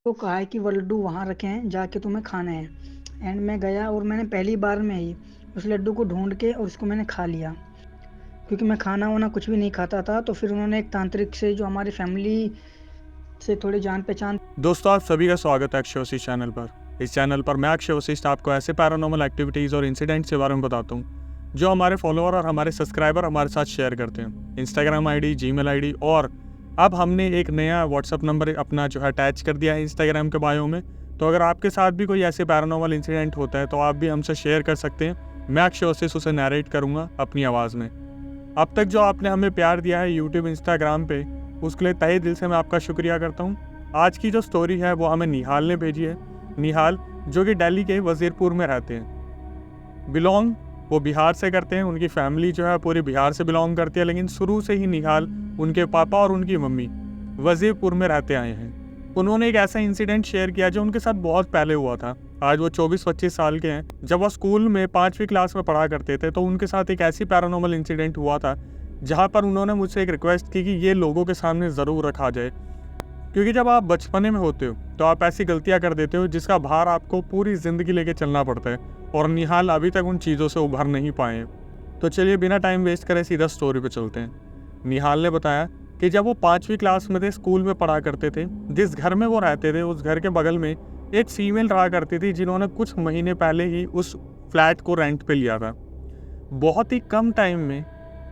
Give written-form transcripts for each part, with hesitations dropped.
तो कहा है कि वो लड्डू वहाँ रखे हैं, जाके तुम्हें खाने हैं। एंड मैं गया और मैंने पहली बार में ही उस लड्डू को ढूंढ के और उसको मैंने खा लिया। क्योंकि मैं खाना वाना कुछ भी नहीं खाता था, तो फिर उन्होंने एक तांत्रिक से जो हमारी फैमिली से थोड़ी जान पहचान। दोस्तों, आप सभी का स्वागत है अक्षय वशिष्ठ चैनल पर। इस चैनल पर मैं अक्षय वशिष्ठ आपको ऐसे पैरानॉर्मल एक्टिविटीज़ और इंसिडेंट्स के बारे में बताता हूँ जो हमारे फॉलोअर और हमारे सब्सक्राइबर हमारे साथ शेयर करते हैं। इंस्टाग्राम आईडी, जीमेल आईडी और अब हमने एक नया व्हाट्सअप नंबर अपना जो है अटैच कर दिया है इंस्टाग्राम के बायो में। तो अगर आपके साथ भी कोई ऐसे पैरानॉर्मल इंसिडेंट होता है तो आप भी हमसे शेयर कर सकते हैं। मैं अक्षय वशिष्ठ उसे नरेट करूँगा अपनी आवाज़ में। अब तक जो आपने हमें प्यार दिया है यूट्यूब, इंस्टाग्राम पे, उसके लिए तहे दिल से मैं आपका शुक्रिया करता हूँ। आज की जो स्टोरी है वो हमें निहाल ने भेजी है। निहाल जो कि दिल्ली के वजीरपुर में रहते हैं। बिलोंग वो बिहार से करते हैं। उनकी फैमिली जो है पूरी बिहार से बिलोंग करती है, लेकिन शुरू से ही निहाल, उनके पापा और उनकी मम्मी वजीरपुर में रहते आए हैं। उन्होंने एक ऐसा इंसिडेंट शेयर किया जो उनके साथ बहुत पहले हुआ था। आज वो 24-25 साल के हैं। जब वो स्कूल में 5वीं क्लास में पढ़ा करते थे तो उनके साथ एक ऐसी पैरानॉर्मल इंसिडेंट हुआ था जहाँ पर उन्होंने मुझसे एक रिक्वेस्ट की कि ये लोगों के सामने ज़रूर रखा जाए, क्योंकि जब आप बचपने में होते हो तो आप ऐसी गलतियां कर देते हो जिसका भार आपको पूरी ज़िंदगी लेके चलना पड़ता है, और निहाल अभी तक उन चीज़ों से उभर नहीं पाए हैं। तो चलिए बिना टाइम वेस्ट करे सीधा स्टोरी पे चलते हैं। निहाल ने बताया कि जब वो 5वीं क्लास में थे, स्कूल में पढ़ा करते थे, जिस घर में वो रहते थे उस घर के बगल में एक फीमेल रहा करती थी जिन्होंने कुछ महीने पहले ही उस फ्लैट को रेंट पे लिया था। बहुत ही कम टाइम में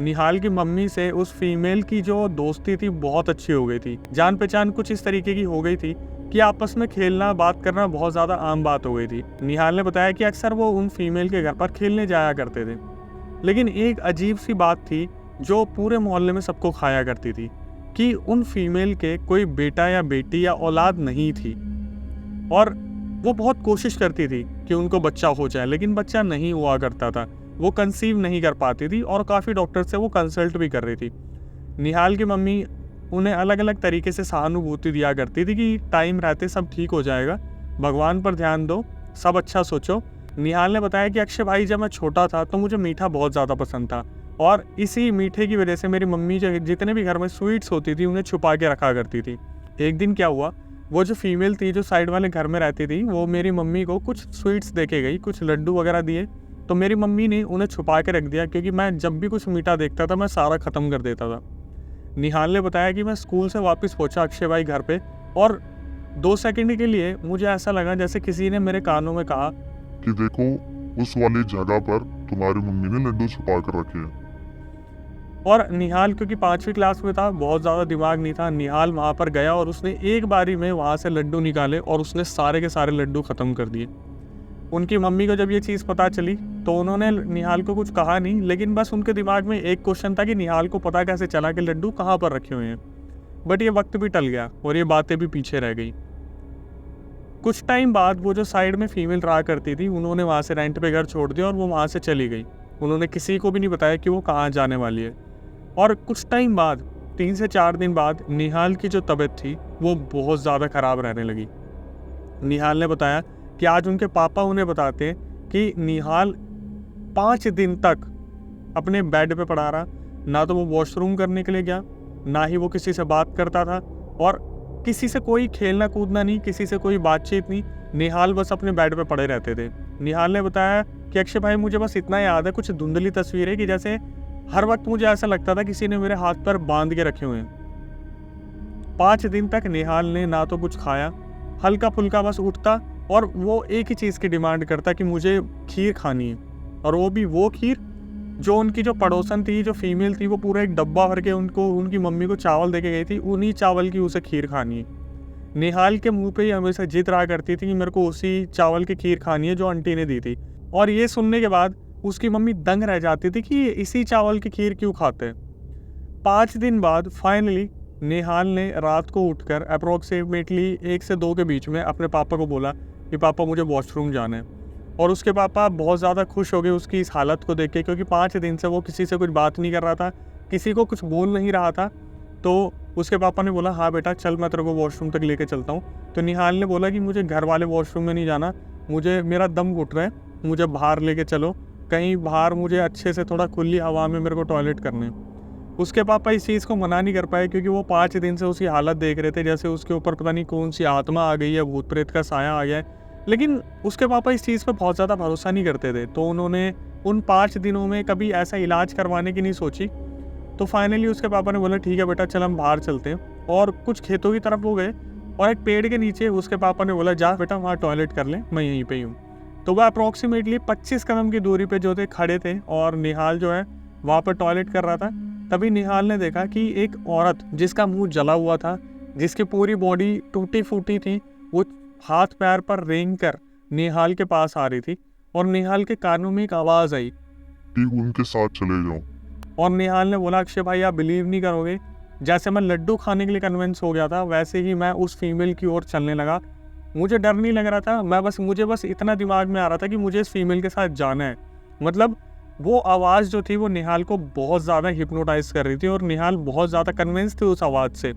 निहाल की मम्मी से उस फीमेल की जो दोस्ती थी बहुत अच्छी हो गई थी। जान पहचान कुछ इस तरीके की हो गई थी कि आपस में खेलना, बात करना बहुत ज़्यादा आम बात हो गई थी। निहाल ने बताया कि अक्सर वो उन फीमेल के घर पर खेलने जाया करते थे, लेकिन एक अजीब सी बात थी जो पूरे मोहल्ले में सबको खाया करती थी कि उन फीमेल के कोई बेटा या बेटी या औलाद नहीं थी। और वो बहुत कोशिश करती थी कि उनको बच्चा हो जाए, लेकिन बच्चा नहीं हुआ करता था। वो कंसीव नहीं कर पाती थी और काफ़ी डॉक्टर से वो कंसल्ट भी कर रही थी। निहाल की मम्मी उन्हें अलग अलग तरीके से सहानुभूति दिया करती थी कि टाइम रहते सब ठीक हो जाएगा, भगवान पर ध्यान दो, सब अच्छा सोचो। निहाल ने बताया कि अक्षय भाई, जब मैं छोटा था तो मुझे मीठा बहुत ज़्यादा पसंद था, और इसी मीठे की वजह से मेरी मम्मी जो जितने भी घर में स्वीट्स होती थी उन्हें छुपा के रखा करती थी। एक दिन क्या हुआ, वो जो फीमेल थी जो साइड वाले घर में रहती थी, वो मेरी मम्मी को कुछ स्वीट्स दे के गई, कुछ लड्डू वगैरह दिए। तो मेरी मम्मी ने उन्हें छुपा के रख दिया, क्योंकि मैं जब भी कुछ मीठा देखता था मैं सारा ख़त्म कर देता था। निहाल ने बताया कि मैं स्कूल से वापस पहुंचा अक्षय भाई घर पे, और 2 सेकंड के लिए मुझे ऐसा लगा जैसे किसी ने मेरे कानों में कहा कि देखो, उस वाली जगह पर तुम्हारी मम्मी ने लड्डू छुपा कर रखे हैं। और निहाल क्योंकि 5वीं क्लास में था, बहुत ज़्यादा दिमाग नहीं था, निहाल वहाँ पर गया और उसने एक बारी में वहाँ से लड्डू निकाले और उसने सारे के सारे लड्डू ख़त्म कर दिए। उनकी मम्मी को जब ये चीज़ पता चली तो उन्होंने निहाल को कुछ कहा नहीं, लेकिन बस उनके दिमाग में एक क्वेश्चन था कि निहाल को पता कैसे चला कि लड्डू कहाँ पर रखे हुए हैं। बट ये वक्त भी टल गया और ये बातें भी पीछे रह गई। कुछ टाइम बाद वो जो साइड में फीमेल रहा करती थी, उन्होंने वहाँ से रेंट पे घर छोड़ दिया और वो वहाँ से चली गई। उन्होंने किसी को भी नहीं बताया कि वो कहाँ जाने वाली है। और कुछ टाइम बाद, 3 से 4 दिन बाद, निहाल की जो तबीयत थी वो बहुत ज़्यादा ख़राब रहने लगी। निहाल ने बताया कि आज उनके पापा उन्हें बताते हैं कि निहाल 5 दिन तक अपने बेड पे पड़ा रहा। ना तो वो वॉशरूम करने के लिए गया, ना ही वो किसी से बात करता था, और किसी से कोई खेलना कूदना नहीं, किसी से कोई बातचीत नहीं। निहाल बस अपने बेड पे पड़े रहते थे। निहाल ने बताया कि अक्षय भाई, मुझे बस इतना याद है, कुछ धुंधली तस्वीरें, कि जैसे हर वक्त मुझे ऐसा लगता था किसी ने मेरे हाथ पर बांध के रखे हुए हैं। 5 दिन तक निहाल ने ना तो कुछ खाया, हल्का फुल्का बस उठता और वो एक ही चीज़ की डिमांड करता कि मुझे खीर खानी है, और वो भी वो खीर जो उनकी जो पड़ोसन थी, जो फीमेल थी, वो पूरा एक डब्बा भर के उनको, उनकी मम्मी को चावल दे के गई थी, उन्हीं चावल की उसे खीर खानी है। निहाल के मुंह पे ही हमेशा जिद रहा करती थी कि मेरे को उसी चावल की खीर खानी है जो आंटी ने दी थी। और ये सुनने के बाद उसकी मम्मी दंग रह जाती थी कि इसी चावल की खीर क्यों खाते हैं। 5 दिन बाद फाइनली निहाल ने रात को उठकर अप्रोक्सीमेटली 1 से 2 के बीच में अपने पापा को बोला कि पापा, मुझे वॉशरूम जाना है। और उसके पापा बहुत ज़्यादा खुश हो गए उसकी इस हालत को देख के, क्योंकि 5 दिन से वो किसी से कुछ बात नहीं कर रहा था, किसी को कुछ बोल नहीं रहा था। तो उसके पापा ने बोला, हाँ बेटा चल, मैं तेरे को वॉशरूम तक लेके चलता हूँ। तो निहाल ने बोला कि मुझे घर वाले वॉशरूम में नहीं जाना, मुझे, मेरा दम घुट रहा है, मुझे बाहर लेके चलो, कहीं बाहर मुझे अच्छे से थोड़ा खुली हवा में मेरे को टॉयलेट करने। उसके पापा इस चीज़ को मना नहीं कर पाए क्योंकि वो 5 दिन से उसकी हालत देख रहे थे, जैसे उसके ऊपर पता नहीं कौन सी आत्मा आ गई है, भूत प्रेत का साया आ गया है। लेकिन उसके पापा इस चीज़ पे बहुत ज़्यादा भरोसा नहीं करते थे, तो उन्होंने उन 5 दिनों में कभी ऐसा इलाज करवाने की नहीं सोची। तो फाइनली उसके पापा ने बोला ठीक है बेटा चल हम बाहर चलते हैं, और कुछ खेतों की तरफ वो गए और एक पेड़ के नीचे उसके पापा ने बोला जा बेटा वहाँ टॉयलेट कर ले, मैं यहीं पे ही हूँ। तो वह अप्रॉक्सीमेटली 25 कदम की दूरी पे जो थे खड़े थे और निहाल जो है वहाँ पर टॉयलेट कर रहा था। तभी निहाल ने देखा कि एक औरत जिसका मुंह जला हुआ था, जिसकी पूरी बॉडी टूटी फूटी थी, वो हाथ पैर पर रेंग कर निहाल के पास आ रही थी और निहाल के कानों में एक आवाज़ आई कि उनके साथ चले जाओ। और निहाल ने बोला अक्षय भाई आप बिलीव नहीं करोगे, जैसे मैं लड्डू खाने के लिए कन्विंस हो गया था वैसे ही मैं उस फीमेल की ओर चलने लगा। मुझे डर नहीं लग रहा था, मुझे बस इतना दिमाग में आ रहा था कि मुझे इस फीमेल के साथ जाना है। मतलब वो आवाज़ जो थी वो निहाल को बहुत ज़्यादा हिप्नोटाइज कर रही थी और निहाल बहुत ज़्यादा कन्विंस थी उस आवाज़ से।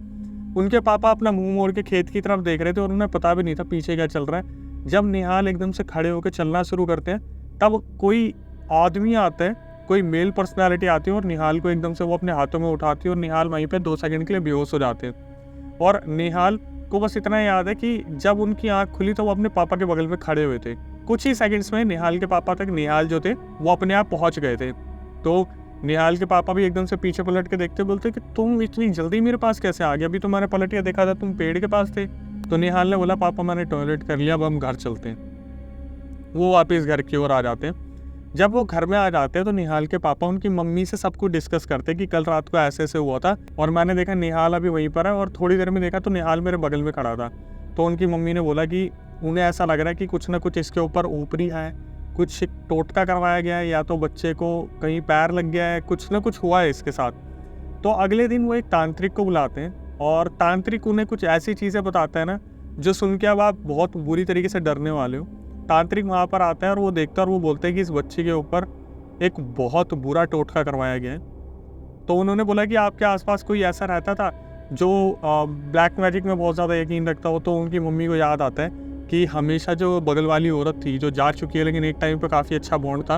उनके पापा अपना मुंह मोड़ के खेत की तरफ देख रहे थे और उन्हें पता भी नहीं था पीछे क्या चल रहा है। जब निहाल एकदम से खड़े होकर चलना शुरू करते हैं तब कोई आदमी आता है, कोई मेल पर्सनालिटी आती है और निहाल को एकदम से वो अपने हाथों में उठाती है और निहाल वहीं पे 2 सेकंड के लिए बेहोश हो जाते हैं। और निहाल को बस इतना याद है कि जब उनकी आंख खुली तो वो अपने पापा के बगल में खड़े हुए थे। कुछ ही सेकंड्स में निहाल के पापा तक निहाल जो थे वो अपने आप पहुंच गए थे। तो निहाल के पापा भी एकदम से पीछे पलट के देखते बोलते कि तुम इतनी जल्दी मेरे पास कैसे आ गए, अभी तुम्हारे पलट के देखा था तुम पेड़ के पास थे। तो निहाल ने बोला पापा मैंने टॉयलेट कर लिया, अब हम घर चलते हैं। वो वापस घर की ओर आ जाते हैं। जब वो घर में आ जाते हैं तो निहाल के पापा उनकी मम्मी से सब कुछ डिस्कस करते हैं कि कल रात को ऐसे ऐसे हुआ था और मैंने देखा निहाल अभी वहीं पर है, और थोड़ी देर में देखा तो निहाल मेरे बगल में खड़ा था। तो उनकी मम्मी ने बोला कि उन्हें ऐसा लग रहा है कि कुछ ना कुछ इसके ऊपर ऊपरी है, कुछ टोटका करवाया गया है, या तो बच्चे को कहीं पैर लग गया है, कुछ ना कुछ हुआ है इसके साथ। तो अगले दिन वो एक तांत्रिक को बुलाते हैं और तांत्रिक उन्हें कुछ ऐसी चीज़ें बताता है ना जो सुन के अब आप बहुत बुरी तरीके से डरने वाले हो। तांत्रिक वहाँ पर आता है और वो देखता है और वो बोलते हैं कि इस बच्चे के ऊपर एक बहुत बुरा टोटका करवाया गया है। तो उन्होंने बोला कि आपके आसपास कोई ऐसा रहता था जो ब्लैक मैजिक में बहुत ज़्यादा यकीन रखता हो। तो उनकी मम्मी को याद आता है कि हमेशा जो बगल वाली औरत थी जो जा चुकी है लेकिन एक टाइम पर काफ़ी अच्छा बॉन्ड था,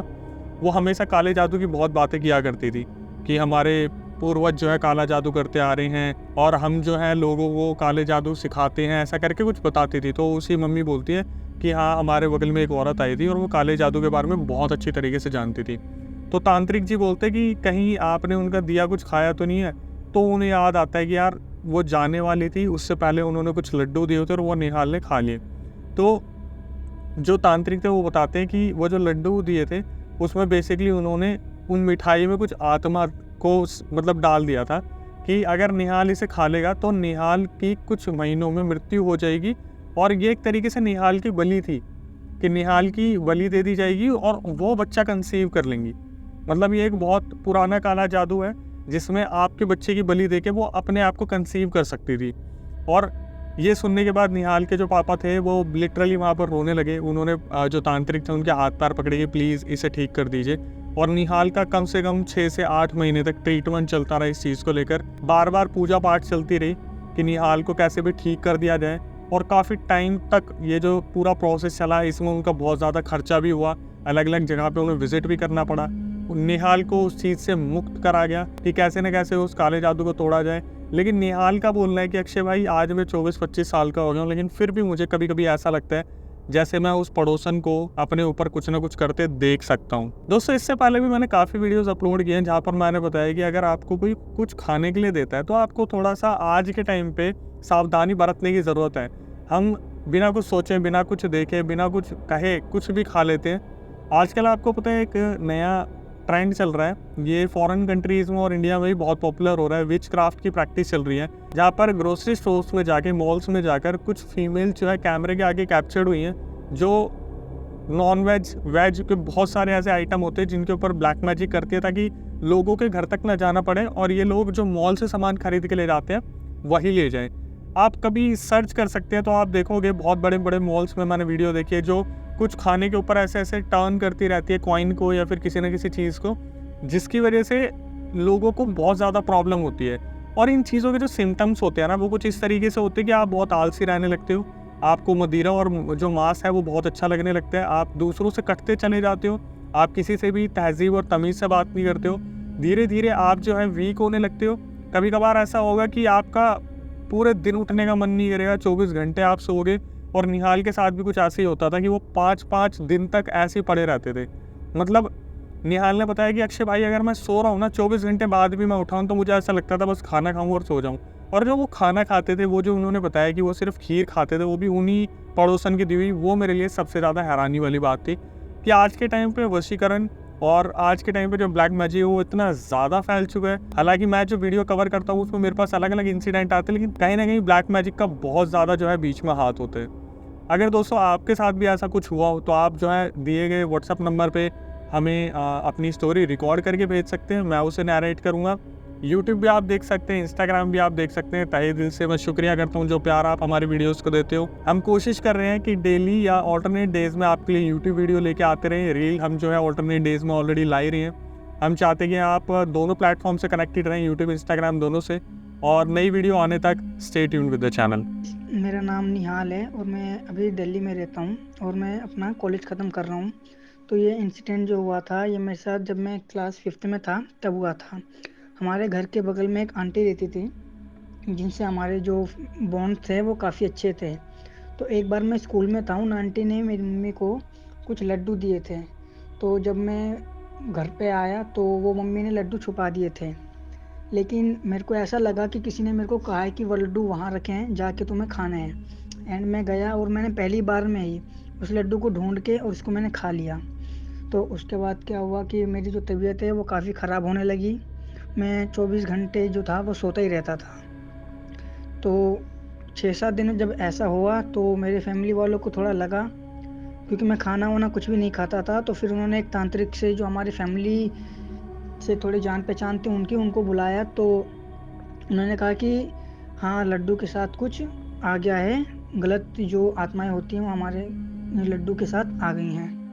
वो हमेशा काले जादू की बहुत बातें किया करती थी कि हमारे पूर्वज जो है काला जादू करते आ रहे हैं और हम जो है लोगों को काले जादू सिखाते हैं, ऐसा करके कुछ बताती थी। तो उसी मम्मी बोलती है कि हाँ हमारे बगल में एक औरत आई थी और वो काले जादू के बारे में बहुत अच्छी तरीके से जानती थी। तो तांत्रिक जी बोलते कि कहीं आपने उनका दिया कुछ खाया तो नहीं है। तो उन्हें याद आता है कि यार वो जाने वाली थी, उससे पहले उन्होंने कुछ लड्डू दिए थे और वो निहाल ने खा लिए। तो जो तांत्रिक थे वो बताते हैं कि वो जो लड्डू दिए थे उसमें बेसिकली उन्होंने उन मिठाई में कुछ आत्मा को मतलब डाल दिया था कि अगर निहाल इसे खा लेगा तो निहाल की कुछ महीनों में मृत्यु हो जाएगी, और ये एक तरीके से निहाल की बलि थी कि निहाल की बलि दे दी जाएगी और वो बच्चा कंसीव कर लेंगी। मतलब ये एक बहुत पुराना काला जादू है जिसमें आपके बच्चे की बलि देके वो अपने आप को कंसीव कर सकती थी। और ये सुनने के बाद निहाल के जो पापा थे वो लिटरली वहाँ पर रोने लगे। उन्होंने जो तांत्रिक थे उनके हाथ पैर पकड़े कि प्लीज़ इसे ठीक कर दीजिए। और निहाल का कम से कम 6 से 8 महीने तक ट्रीटमेंट चलता रहा इस चीज़ को लेकर। बार बार पूजा पाठ चलती रही कि निहाल को कैसे भी ठीक कर दिया जाए, और काफ़ी टाइम तक ये जो पूरा प्रोसेस चला इसमें उनका बहुत ज़्यादा खर्चा भी हुआ, अलग अलग जगह पे उन्हें विजिट भी करना पड़ा। निहाल को उस चीज़ से मुक्त करा गया कि कैसे न कैसे उस काले जादू को तोड़ा जाए। लेकिन निहाल का बोलना है कि अक्षय भाई आज मैं 24-25 साल का हो गया हूँ, लेकिन फिर भी मुझे कभी कभी ऐसा लगता है जैसे मैं उस पड़ोसन को अपने ऊपर कुछ ना कुछ करते देख सकता हूँ। दोस्तों इससे पहले भी मैंने काफ़ी वीडियोस अपलोड किए हैं जहाँ पर मैंने बताया कि अगर आपको कोई कुछ खाने के लिए देता है तो आपको थोड़ा सा आज के टाइम पे सावधानी बरतने की ज़रूरत है। हम बिना कुछ सोचे, बिना कुछ देखे, बिना कुछ कहे कुछ भी खा लेते हैं। आजकल आपको पता है एक नया ट्रेंड चल रहा है, ये फॉरेन कंट्रीज़ में और इंडिया में भी बहुत पॉपुलर हो रहा है। विच क्राफ्ट की प्रैक्टिस चल रही है जहाँ पर ग्रोसरी स्टोर्स में जाके, मॉल्स में जाकर कुछ फीमेल जो है कैमरे के आगे कैप्चर्ड हुई हैं, जो नॉन वेज वेज के बहुत सारे ऐसे आइटम होते हैं जिनके ऊपर ब्लैक मैजिक करती है ताकि लोगों के घर तक ना जाना पड़े और ये लोग जो मॉल से सामान खरीद के ले जाते हैं वही ले जाएं। आप कभी सर्च कर सकते हैं तो आप देखोगे बहुत बड़े बड़े मॉल्स में मैंने वीडियो देखी है जो कुछ खाने के ऊपर ऐसे ऐसे टर्न करती रहती है कॉइन को या फिर किसी न किसी चीज़ को, जिसकी वजह से लोगों को बहुत ज़्यादा प्रॉब्लम होती है। और इन चीज़ों के जो सिम्टम्स होते हैं ना वो कुछ इस तरीके से होते हैं कि आप बहुत आलसी रहने लगते हो, आपको मदिरा और जो मांस है वो बहुत अच्छा लगने लगता है, आप दूसरों से कटते चले जाते हो, आप किसी से भी तहज़ीब और तमीज़ से बात नहीं करते हो, धीरे धीरे आप जो है वीक होने लगते हो। कभी कभार ऐसा होगा कि आपका पूरे दिन उठने का मन नहीं करेगा, 24 घंटे आप सोओगे। और निहाल के साथ भी कुछ ऐसे ही होता था कि वो 5-5 दिन तक ऐसे ही पड़े रहते थे। मतलब निहाल ने बताया कि अक्षय भाई, अगर मैं सो रहा हूँ ना, 24 घंटे बाद भी मैं उठाऊँ तो मुझे ऐसा लगता था बस खाना खाऊँ और सो जाऊँ। और जो वो खाना खाते थे, वो जो उन्होंने बताया कि वो सिर्फ खीर खाते थे, वो भी उन्हीं पड़ोसन की दी हुई, वो मेरे लिए सबसे ज़्यादा हैरानी वाली बात थी कि आज के टाइम पे वशीकरण और आज के टाइम पे जो ब्लैक मैजिक है वो इतना ज़्यादा फैल चुका है। हालांकि मैं जो वीडियो कवर करता हूँ उसमें मेरे पास अलग अलग इंसिडेंट आते हैं, लेकिन कहीं ना कहीं ब्लैक मैजिक का बहुत ज़्यादा जो है बीच में हाथ होते हैं। अगर दोस्तों आपके साथ भी ऐसा कुछ हुआ हो तो आप जो है दिए गए व्हाट्सअप नंबर पे हमें अपनी स्टोरी रिकॉर्ड करके भेज सकते हैं, मैं उसे नैरेट करूँगा। यूट्यूब भी आप देख सकते हैं, इंस्टाग्राम भी आप देख सकते हैं। तहे दिल से मैं शुक्रिया करता हूँ जो प्यार आप हमारे वीडियोस को देते हो। हम कोशिश कर रहे हैं कि डेली या ऑल्टरनेट डेज में आपके लिए यूट्यूब वीडियो लेके आते रहें। रील हम जो है ऑल्टरनेट डेज में ऑलरेडी ला ही रहे हैं। हम चाहते हैं कि आप दोनों प्लेटफॉर्म से कनेक्टेड रहें, यूट्यूब इंस्टाग्राम दोनों से। और नई वीडियो आने तक stay tuned with the channel. मेरा नाम निहाल है और मैं अभी दिल्ली में रहता हूँ और मैं अपना कॉलेज ख़त्म कर रहा हूँ। तो ये इंसिडेंट जो हुआ था ये मेरे साथ जब मैं क्लास 5th में था तब हुआ था। हमारे घर के बगल में एक आंटी रहती थी जिनसे हमारे जो बॉन्ड थे वो काफ़ी अच्छे थे। तो एक बार मैं स्कूल में था, उन आंटी ने मेरी मम्मी को कुछ लड्डू दिए थे। तो जब मैं घर पे आया तो वो मम्मी ने लड्डू छुपा दिए थे, लेकिन मेरे को ऐसा लगा कि किसी ने मेरे को कहा है कि वो लड्डू वहाँ रखे हैं, जाके तुम्हें खाने हैं। एंड मैं गया और मैंने पहली बार में ही उस लड्डू को ढूंढ के और उसको मैंने खा लिया। तो उसके बाद क्या हुआ कि मेरी जो तबीयत है वो काफ़ी ख़राब होने लगी। मैं 24 घंटे जो था वो सोता ही रहता था। तो 6-7 दिन जब ऐसा हुआ तो मेरे फैमिली वालों को थोड़ा लगा, क्योंकि मैं खाना वाना कुछ भी नहीं खाता था। तो फिर उन्होंने एक तांत्रिक से जो हमारी फैमिली से थोड़ी जान पहचान थी उनको बुलाया। तो उन्होंने कहा कि हाँ, लड्डू के साथ कुछ आ गया है, गलत जो आत्माएं होती हैं वो हमारे लड्डू के साथ आ गई हैं।